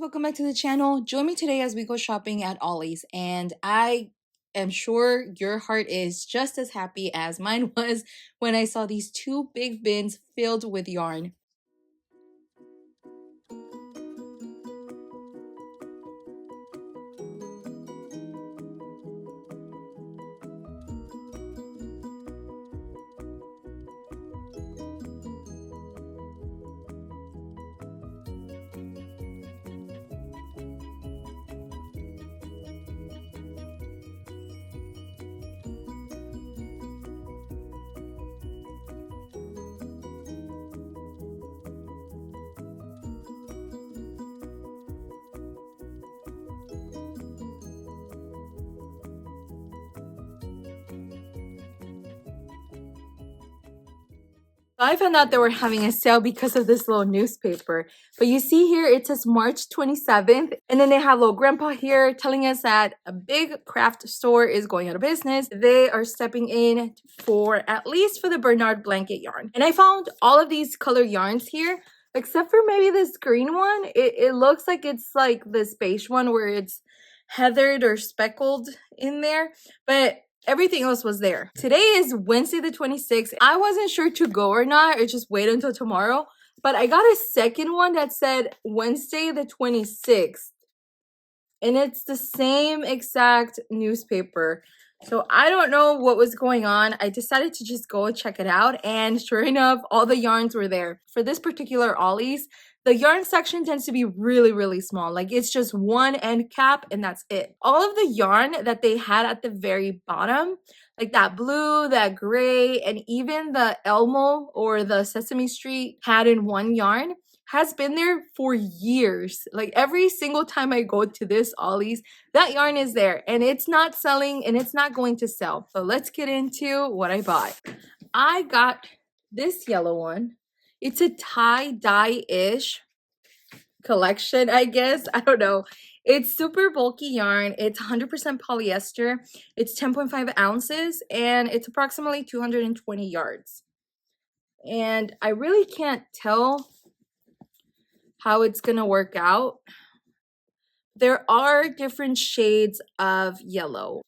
welcome back to the channel. Join me today as we go shopping at Ollies, and I am sure your heart is just as happy as mine was when I saw these two big bins filled with yarn. I found out they were having a sale because of this little newspaper. But you see here, it says March 27th. And then they have little grandpa here telling us that a big craft store is going out of business. They are stepping in for, at least for the Bernat blanket yarn. And I found all of these color yarns here, except for maybe this green one. It looks like it's like this beige one where it's heathered or speckled in there. But everything else was there. Today is Wednesday the 26th. I wasn't sure to go or not, or just wait until tomorrow. But I got a second one that said Wednesday the 26th. And it's the same exact newspaper. So I don't know what was going on. I decided to just go and check it out. And sure enough, all the yarns were there. For this particular Ollies, the yarn section tends to be really small. Like it's just one end cap and that's it. All of the yarn that they had at the very bottom, like that blue, that gray, and even the Elmo or the Sesame Street had in one yarn, has been there for years. Like every single time I go to this Ollies, that yarn is there and it's not selling and it's not going to sell. So let's get into what I bought. I got this yellow one. It's a tie-dye-ish collection, I guess. I don't know. It's super bulky yarn. It's 100% polyester. It's 10.5 ounces and it's approximately 220 yards. And I really can't tell how it's gonna work out. There are different shades of yellow.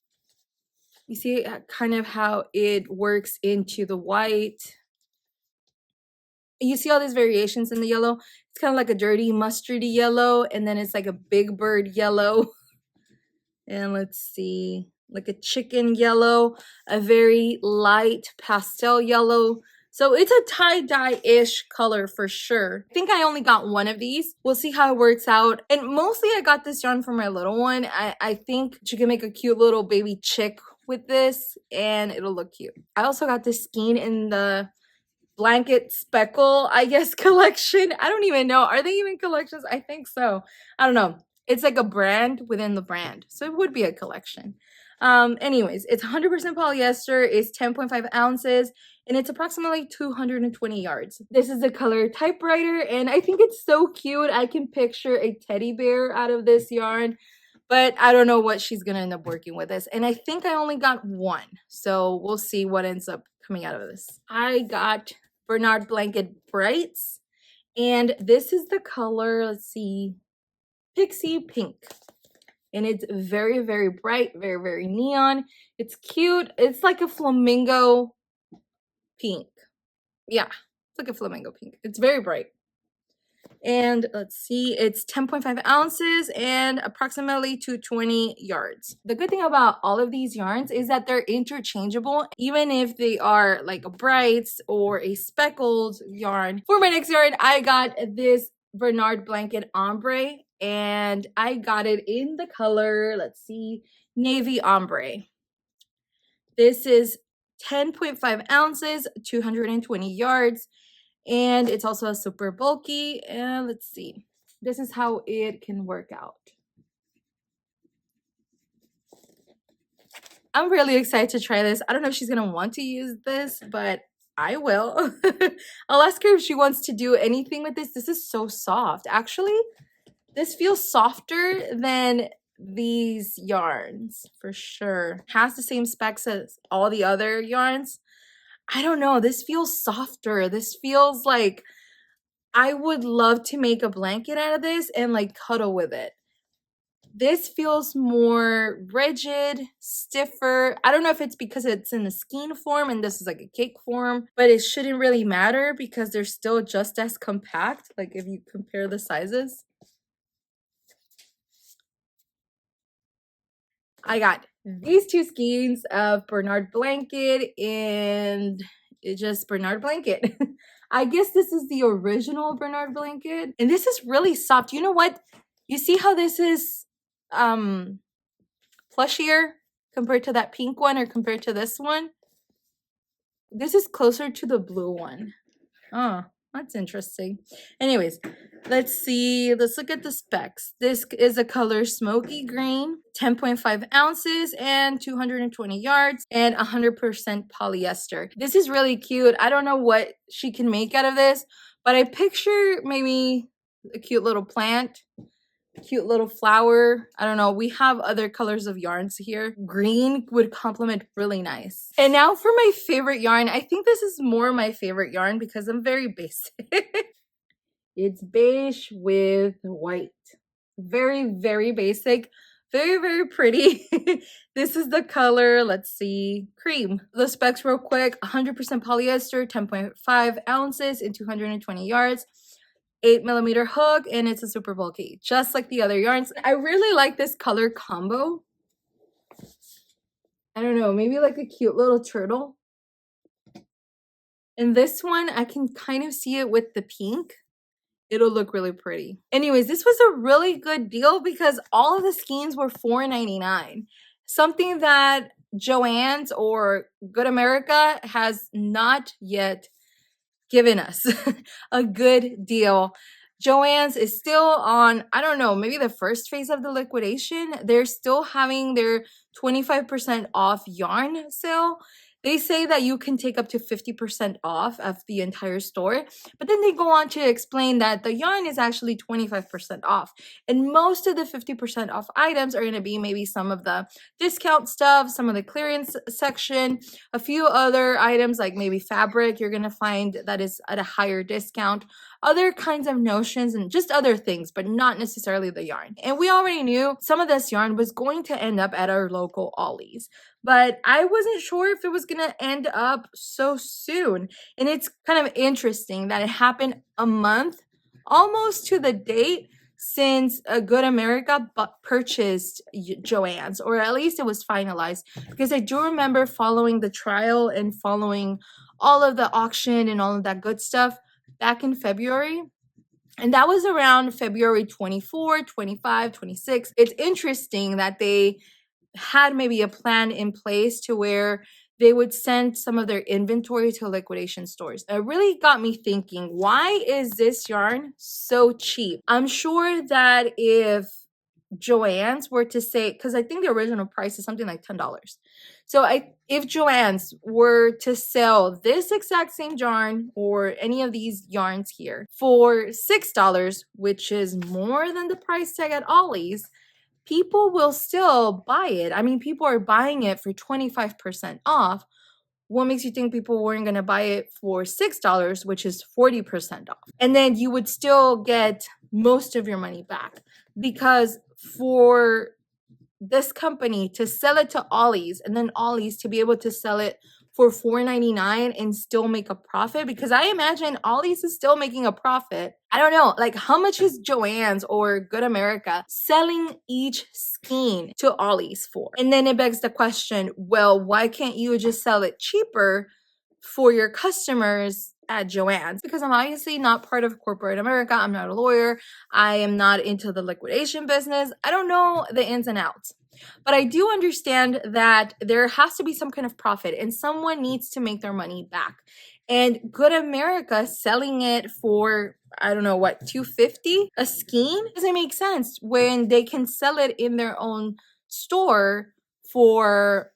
You see kind of how it works into the white. You see all these variations in the yellow. It's kind of like a dirty mustardy yellow, and then it's like a big bird yellow. And let's see, like a chicken yellow, a very light pastel yellow. So it's a tie-dye-ish color for sure. I think I only got one of these. We'll see how it works out. And mostly I got this yarn for my little one. I think she can make a cute little baby chick with this and it'll look cute. I also got this skein in the blanket speckle, I guess, collection. I don't even know. Are they even collections? I think so. I don't know. It's like a brand within the brand. So it would be a collection. Anyways, it's 100% polyester. It's 10.5 ounces. And it's approximately 220 yards. This is the color typewriter. And I think it's so cute. I can picture a teddy bear out of this yarn. But I don't know what she's going to end up working with this. And I think I only got one. So we'll see what ends up coming out of this. I got Bernat Blanket Brights. And this is the color, let's see, Pixie Pink. And it's very bright, very neon. It's cute. It's like a flamingo pink. Yeah, it's like a flamingo pink. It's very bright. And let's see, it's 10.5 ounces and approximately 220 yards. The good thing about all of these yarns is that they're interchangeable, even if they are like a brights or a speckled yarn. For my next yarn, I got this Bernat Blanket Ombre, and I got it in the color, let's see, Navy Ombre. This is 10.5 ounces, 220 yards. And it's also super bulky. And let's see. This is how it can work out. I'm really excited to try this. I don't know if she's going to want to use this, but I will. I'll ask her if she wants to do anything with this. This is so soft. Actually, this feels softer than these yarns for sure. Has the same specs as all the other yarns. I don't know. This feels softer. This feels like, I would love to make a blanket out of this and like cuddle with it. This feels more rigid, stiffer. I don't know if it's because it's in a skein form and this is like a cake form, but it shouldn't really matter because they're still just as compact, like if you compare the sizes. I got these two skeins of Bernat blanket and it's just Bernat blanket. I guess this is the original Bernat blanket. And this is really soft. You know what? You see how this is plushier compared to that pink one or compared to this one? This is closer to the blue one. Oh, that's interesting. Anyways, let's see. Let's look at the specs. This is a color smoky green, 10.5 ounces and 220 yards and 100% polyester. This is really cute. I don't know what she can make out of this, but I picture maybe a cute little plant, cute little flower. I don't know. We have other colors of yarns here. Green would complement really nice. And now for my favorite yarn. I think this is more my favorite yarn because I'm very basic. It's beige with white. Very, very basic. Very, very pretty. This is the color, let's see, cream. The specs real quick. 100% polyester, 10.5 ounces and 220 yards. 8mm hook, and it's a super bulky, just like the other yarns. I really like this color combo. I don't know, maybe like a cute little turtle. And this one, I can kind of see it with the pink. It'll look really pretty. Anyways, this was a really good deal because all of the skeins were $4.99. Something that Joann's or Good America has not yet given us a good deal. Joann's is still on, I don't know, maybe the first phase of the liquidation. They're still having their 25% off yarn sale. They say that you can take up to 50% off of the entire store, but then they go on to explain that the yarn is actually 25% off. And most of the 50% off items are going to be maybe some of the discount stuff, some of the clearance section, a few other items like maybe fabric you're going to find that is at a higher discount, other kinds of notions and just other things, but not necessarily the yarn. And we already knew some of this yarn was going to end up at our local Ollies, but I wasn't sure if it was going to end up so soon. And it's kind of interesting that it happened a month almost to the date since Good America purchased Joann's, or at least it was finalized, because I do remember following the trial and following all of the auction and all of that good stuff back in February. And that was around February 24, 25, 26. It's interesting that they had maybe a plan in place to where they would send some of their inventory to liquidation stores. It really got me thinking, why is this yarn so cheap? I'm sure that if Joann's were to say, because I think the original price is something like $10. So if Joann's were to sell this exact same yarn or any of these yarns here for $6, which is more than the price tag at Ollie's, people will still buy it. I mean, people are buying it for 25% off. What makes you think people weren't going to buy it for $6, which is 40% off? And then you would still get most of your money back, because for this company to sell it to Ollies and then Ollies to be able to sell it for $4.99 and still make a profit, because I imagine Ollies is still making a profit. I don't know, like how much is Joann's or Good America selling each skein to Ollies for? And then it begs the question, well, why can't you just sell it cheaper for your customers at Joann's? Because I'm obviously not part of corporate America. I'm not a lawyer. I am not into the liquidation business. I don't know the ins and outs. But I do understand that there has to be some kind of profit and someone needs to make their money back. And Good America selling it for, I don't know what, $2.50 a skein doesn't make sense when they can sell it in their own store for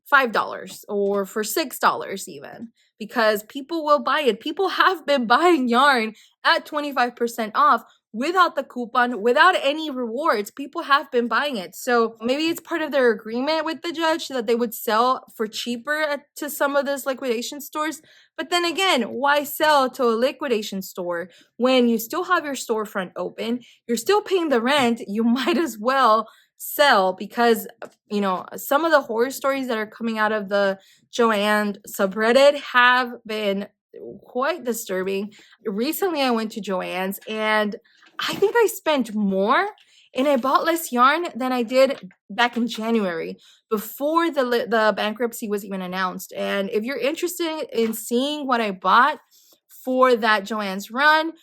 $5 or for $6 even, because people will buy it. People have been buying yarn at 25% off without the coupon, without any rewards. People have been buying it. So maybe it's part of their agreement with the judge that they would sell for cheaper to some of those liquidation stores. But then again, why sell to a liquidation store when you still have your storefront open? You're still paying the rent. You might as well sell, because you know, some of the horror stories that are coming out of the Joann subreddit have been quite disturbing. Recently I went to Joann's and I think I spent more and I bought less yarn than I did back in January before the bankruptcy was even announced. And if you're interested in seeing what I bought for that Joann's run,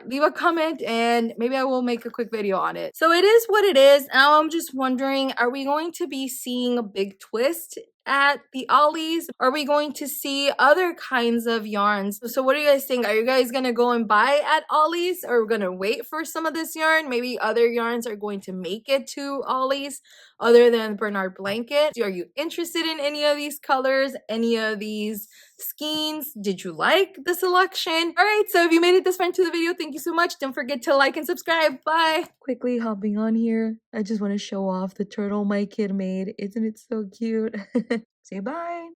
leave a comment and maybe I will make a quick video on it. So it is what it is. Now I'm just wondering, are we going to be seeing a big twist at the Ollies? Are we going to see other kinds of yarns? So what do you guys think? Are you guys gonna go and buy at Ollies, or we're gonna wait for some of this yarn? Maybe other yarns are going to make it to Ollies other than Bernat blanket. Are you interested in any of these colors, any of these skeins? Did you like the selection? All right, so if you made it this far into the video, thank you so much. Don't forget to like and subscribe. Bye. Quickly hopping on here, I just want to show off the turtle my kid made. Isn't it so cute? Say bye.